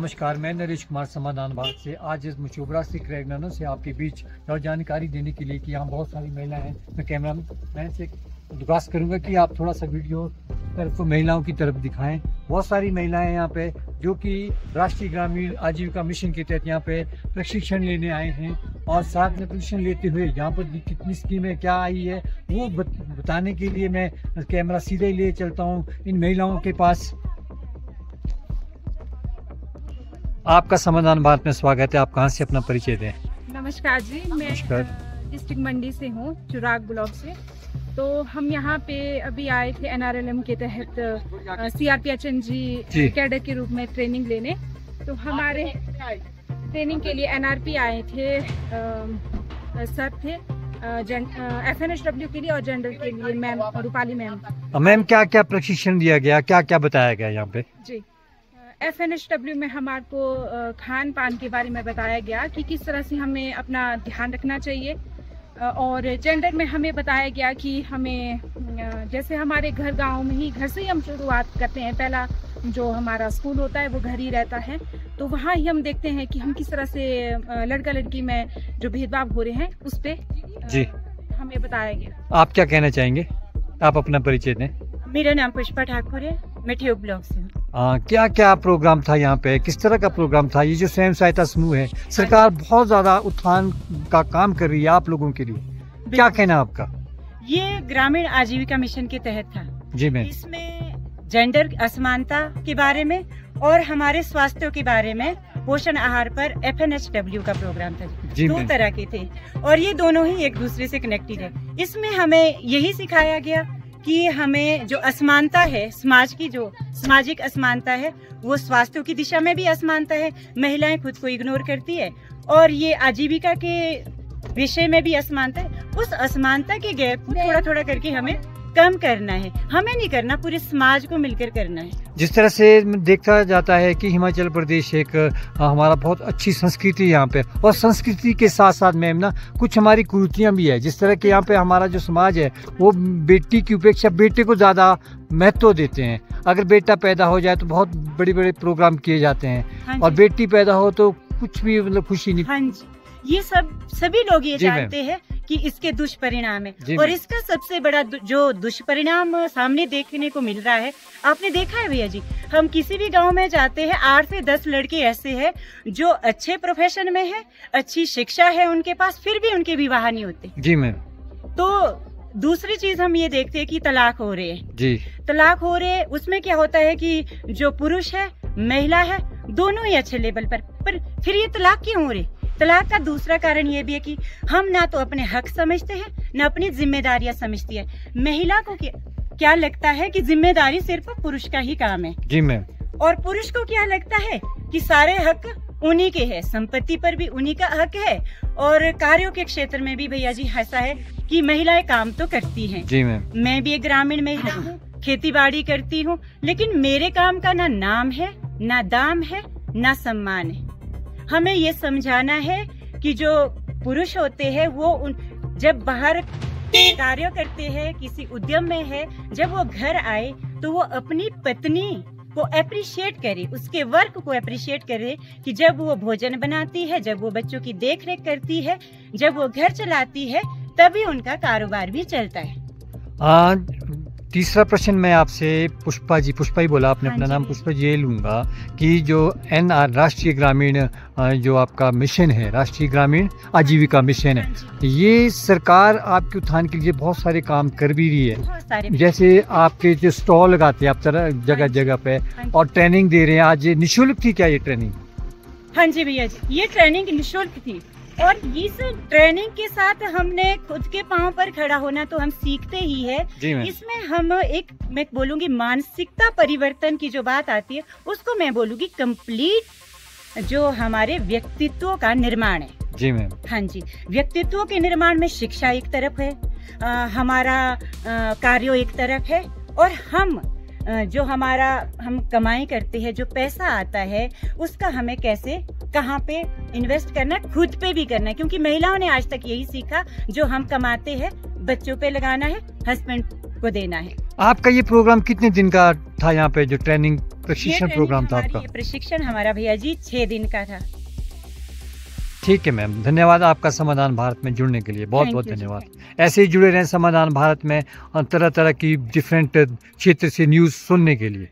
नमस्कार, मैं नरेश कुमार समाधान बाग से आज इस मशहूरा सी क्रैगनर से आपके बीच और जानकारी देने के लिए कि यहाँ बहुत सारी महिलाएं हैं। मैं कैमरा मैन से रिक्वेस्ट करूंगा कि आप थोड़ा सा वीडियो तरफ महिलाओं की तरफ दिखाएं। बहुत सारी महिलाएं यहाँ पे जो कि राष्ट्रीय ग्रामीण आजीविका मिशन के तहत यहाँ पे प्रशिक्षण लेने आए हैं और साथ में प्रशिक्षण लेते हुए यहाँ पर कितनी स्कीमें क्या आई है वो बताने के लिए मैं कैमरा सीधे ही ले चलता हूँ इन महिलाओं के पास। आपका समाधान भारत में स्वागत है। आप कहाँ से अपना परिचय दें? नमस्कार जी, मैं डिस्ट्रिक्ट मंडी से हूँ, चुराग ब्लॉक से। तो हम यहाँ पे अभी आए थे NRLM के तहत CRPHN जी कैडर के रूप में ट्रेनिंग लेने। तो हमारे ट्रेनिंग के लिए NRP आए थे, सर थे FNSW के लिए और जनरल के लिए मैम रूपाली मैम। मैम क्या क्या प्रशिक्षण दिया गया, क्या क्या बताया गया यहाँ पे? जी, FNSW में हमारे को खान पान के बारे में बताया गया कि किस तरह से हमें अपना ध्यान रखना चाहिए, और जेंडर में हमें बताया गया कि हमें जैसे हमारे घर में ही हम शुरुआत करते हैं। पहला जो हमारा स्कूल होता है वो घर ही रहता है, तो वहाँ ही हम देखते हैं कि हम किस तरह से लड़का लड़की में जो भेदभाव हो रहे हैं उस पे जी हमें बताया गया। आप क्या कहना चाहेंगे? आप अपना परिचय दें। मेरा नाम पुष्पा ठाकुर है, मैं ठियोग ब्लॉक से हूँ। क्या क्या प्रोग्राम था यहाँ पे, किस तरह का प्रोग्राम था? ये जो स्वयं सहायता समूह है, सरकार बहुत ज्यादा उत्थान का काम कर रही है आप लोगों के लिए, क्या कहना आपका? ये ग्रामीण आजीविका मिशन के तहत था जी मैम। इसमें जेंडर असमानता के बारे में और हमारे स्वास्थ्य के बारे में पोषण आहार पर FNSW का प्रोग्राम था। दो तरह के थे और ये दोनों ही एक दूसरे से कनेक्टेड है। इसमें हमें यही सिखाया गया कि हमें जो असमानता है, समाज की जो सामाजिक असमानता है, वो स्वास्थ्य की दिशा में भी असमानता है। महिलाएं खुद को इग्नोर करती है और ये आजीविका के विषय में भी असमानता है। उस असमानता के गैप को थोड़ा थोड़ा करके हमें कम करना है। हमें नहीं करना, पूरे समाज को मिलकर करना है। जिस तरह से देखा जाता है कि हिमाचल प्रदेश एक हमारा बहुत अच्छी संस्कृति यहाँ पे, और संस्कृति के साथ साथ मैम ना कुछ हमारी कुरीतियाँ भी है। जिस तरह के यहाँ पे हमारा जो समाज है वो बेटी की उपेक्षा बेटे को ज्यादा महत्व देते हैं। अगर बेटा पैदा हो जाए तो बहुत बड़े बड़े प्रोग्राम किए जाते हैं और बेटी पैदा हो तो कुछ भी मतलब खुशी नहीं। हाँ जी, ये सभी लोग ये जानते हैं कि इसके दुष्परिणाम है और इसका सबसे बड़ा जो दुष्परिणाम सामने देखने को मिल रहा है, आपने देखा है भैया जी, हम किसी भी गांव में जाते हैं 8 से 10 लड़के ऐसे हैं जो अच्छे प्रोफेशन में है, अच्छी शिक्षा है उनके पास, फिर भी उनके विवाह नहीं होते। जी मैम। तो दूसरी चीज हम ये देखते हैं कि तलाक हो रहे हैं जी, तलाक हो रहे हैं। उसमें क्या होता है कि जो पुरुष है महिला है दोनों ही अच्छे लेवल पर फिर ये तलाक क्यों हो रहे? तलाक का दूसरा कारण ये भी है कि हम ना तो अपने हक समझते हैं ना अपनी जिम्मेदारियां समझती है। महिला को क्या लगता है कि जिम्मेदारी सिर्फ पुरुष का ही काम है जी मैम, और पुरुष को क्या लगता है कि सारे हक उन्हीं के हैं, संपत्ति पर भी उन्हीं का हक है और कार्यों के क्षेत्र में भी भैया जी ऐसा है कि महिलाएं काम तो करती हैं। जी मैम। मैं भी एक ग्रामीण महिला हूँ, खेती बाड़ी करती हूँ, लेकिन मेरे काम का ना नाम है, ना दाम है, ना सम्मान है। हमें ये समझाना है कि जो पुरुष होते हैं वो जब बाहर कार्य करते हैं, किसी उद्यम में है, जब वो घर आए तो वो अपनी पत्नी को अप्रिशिएट करे, उसके वर्क को अप्रिशिएट करे कि जब वो भोजन बनाती है, जब वो बच्चों की देखरेख करती है, जब वो घर चलाती है, तभी उनका कारोबार भी चलता है। तीसरा प्रश्न मैं आपसे पुष्पा ही बोला आपने, अपना नाम पुष्पा जी लूंगा कि जो राष्ट्रीय ग्रामीण जो आपका मिशन है, राष्ट्रीय ग्रामीण आजीविका मिशन है, ये सरकार आपके उत्थान के लिए बहुत सारे काम कर भी रही है। जैसे आपके जो स्टॉल लगाते हैं आप जगह जगह पे और ट्रेनिंग दे रहे हैं, आज ये निःशुल्क थी क्या ये ट्रेनिंग? हाँ जी भैया जी, ये ट्रेनिंग निःशुल्क थी और इस ट्रेनिंग के साथ हमने खुद के पांव पर खड़ा होना तो हम सीखते ही है। इसमें हम मैं बोलूंगी मानसिकता परिवर्तन की जो बात आती है उसको मैं बोलूंगी कंप्लीट जो हमारे व्यक्तित्व का निर्माण है। जी मैम। हाँ जी, व्यक्तित्व के निर्माण में शिक्षा एक तरफ है, हमारा कार्य एक तरफ है और हम कमाई करते हैं, जो पैसा आता है उसका हमें कैसे कहाँ पे इन्वेस्ट करना है, खुद पे भी करना है। क्योंकि महिलाओं ने आज तक यही सीखा, जो हम कमाते हैं बच्चों पे लगाना है, हस्बैंड को देना है। आपका ये प्रोग्राम कितने दिन का था यहाँ पे, जो ट्रेनिंग प्रशिक्षण ये प्रोग्राम था हमारी- आपका? ये प्रशिक्षण हमारा भैया जी 6 दिन का था। ठीक है मैम, धन्यवाद आपका समाधान भारत में जुड़ने के लिए, बहुत Thank बहुत you, धन्यवाद। thank ऐसे ही जुड़े रहें समाधान भारत में, और तरह तरह की डिफरेंट क्षेत्र से न्यूज़ सुनने के लिए।